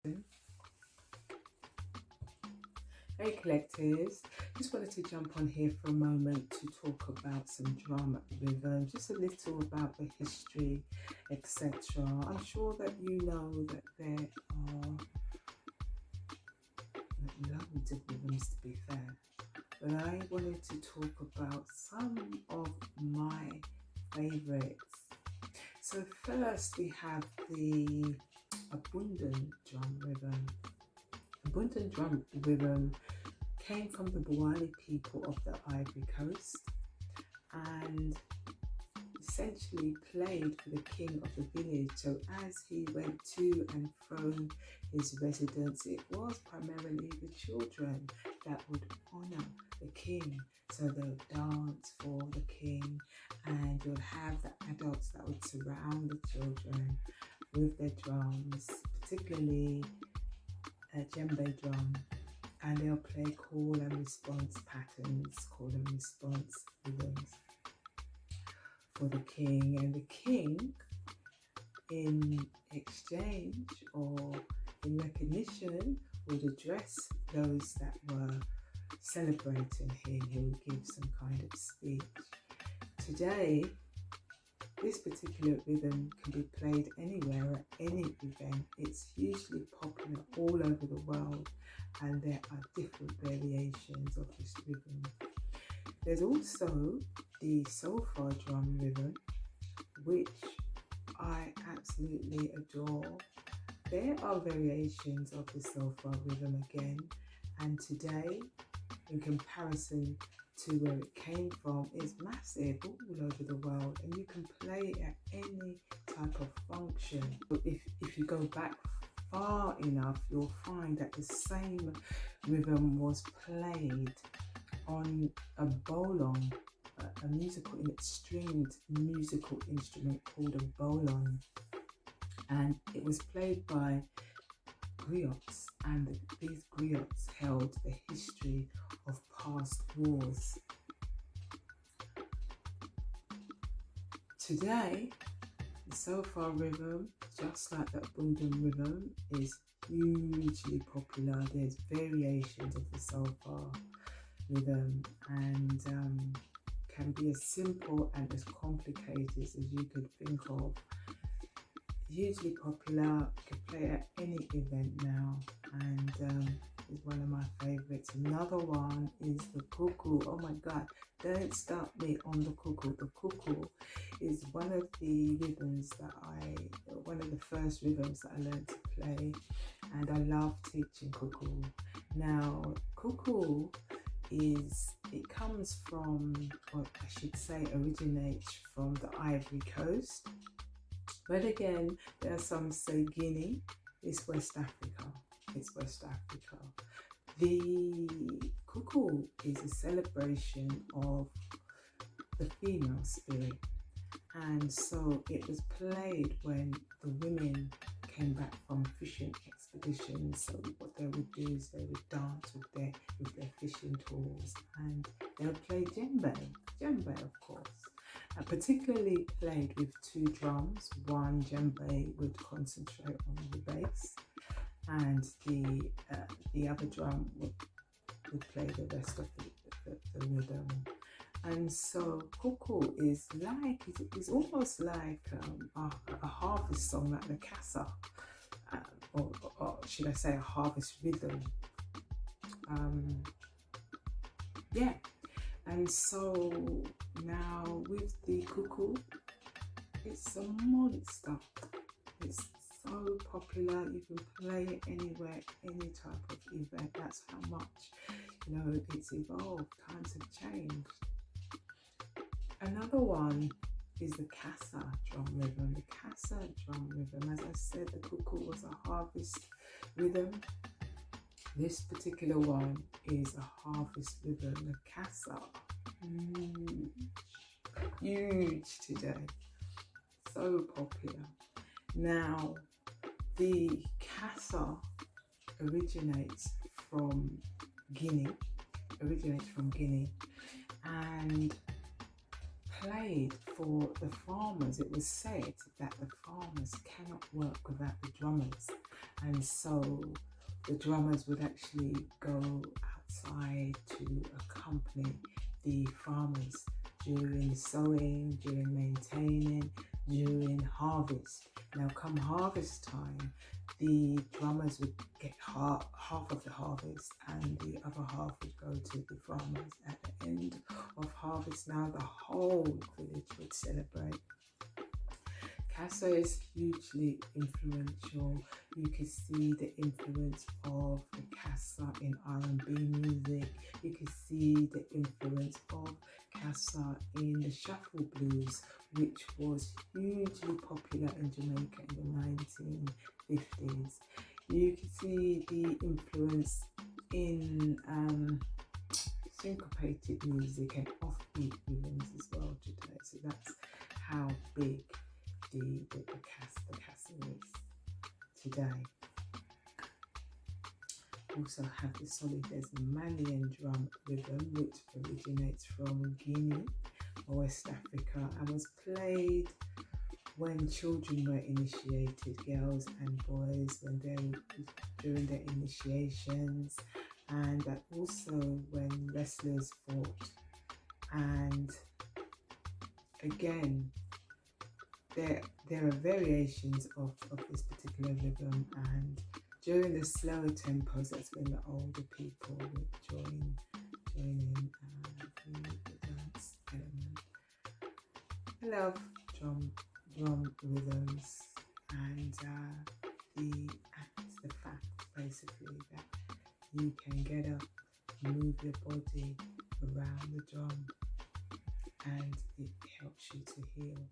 Hey collectives, just wanted to jump on here for a moment to talk about some drum rhythm, just a little about the history, etc. I'm sure that you know that there are loads of rhythms, to be fair, but I wanted to talk about some of my favourites. So first we have the Bundun drum rhythm. The Bundun drum rhythm came from the Bwali people of the Ivory Coast and essentially played for the king of the village. So as he went to and from his residence, it was primarily the children that would honour the king. So they would dance for the king, and you'll have the adults that would surround the children with their drums, particularly a djembe drum, and they'll play call and response patterns, call and response rhythms for the king. And the king, in exchange or in recognition, would address those that were celebrating him. He would give some kind of speech. Today, this particular rhythm can be played anywhere at any event. It's hugely popular all over the world, and there are different variations of this rhythm. There's also the sofa drum rhythm, which I absolutely adore. There are variations of the sofa rhythm again, and today, in comparison to where it came from, is massive all over the world, and you can play it at any type of function. But if you go back far enough, you'll find that the same rhythm was played on a bolong, a stringed musical instrument called a bolong, and it was played by griots, and these griots held the history of past wars. Today, the sofa rhythm, just like that Bundun rhythm, is hugely popular. There's variations of the sofa rhythm, and can be as simple and as complicated as you could think of. Hugely popular, you can play at any event now, and is one of my favorites. Another one is the Kuku. Oh my god, don't stop me on the Kuku. The Kuku is one of the rhythms that one of the first rhythms that I learned to play, and I love teaching Kuku. Now, Kuku it comes from, or I should say originates from the Ivory Coast. But again, there are some say Guinea. It's West Africa. It's West Africa. The Kuku is a celebration of the female spirit. And so it was played when the women came back from fishing expeditions. So what they would do is they would dance with their fishing tools, and they would play djembe of course. Particularly played with two drums. One djembe would concentrate on the bass, and the other drum would play the rest of the rhythm. And so Kuku is like, it's almost like a harvest song, like the Cassa, or should I say a harvest rhythm. Yeah. And so now with the Kuku, it's a monster. It's so popular. You can play it anywhere, any type of event. That's how much, it's evolved. Times have changed. Another one is the Cassa drum rhythm. The Cassa drum rhythm, as I said, the Kuku was a harvest rhythm. This particular one is a harvest rhythm. The Cassa, huge today, so popular. Now, the Cassa originates from Guinea, and played for the farmers. It was said that the farmers cannot work without the drummers, and so the drummers would actually go outside to accompany the farmers during sowing, during maintaining, during harvest. Now come harvest time, the drummers would get half of the harvest and the other half would go to the farmers at the end of harvest. Now the whole village would celebrate. Cassa is hugely influential. You can see the influence of the Cassa in R&B music. You can see the influence of Cassa in the shuffle blues, which was hugely popular in Jamaica in the 1950s. You can see the influence in syncopated music and offbeat rhythms as well today. So that's how big the Cassa is today. Also have the Solidman drum rhythm, which originates from Guinea or West Africa and was played when children were initiated, girls and boys, during their initiations, and also when wrestlers fought. And again, there are variations of this particular rhythm, and during the slower tempos, that's when the older people would join in the dance element. I love drum rhythms, and the fact basically that you can get up, move your body around the drum, and it helps you to heal.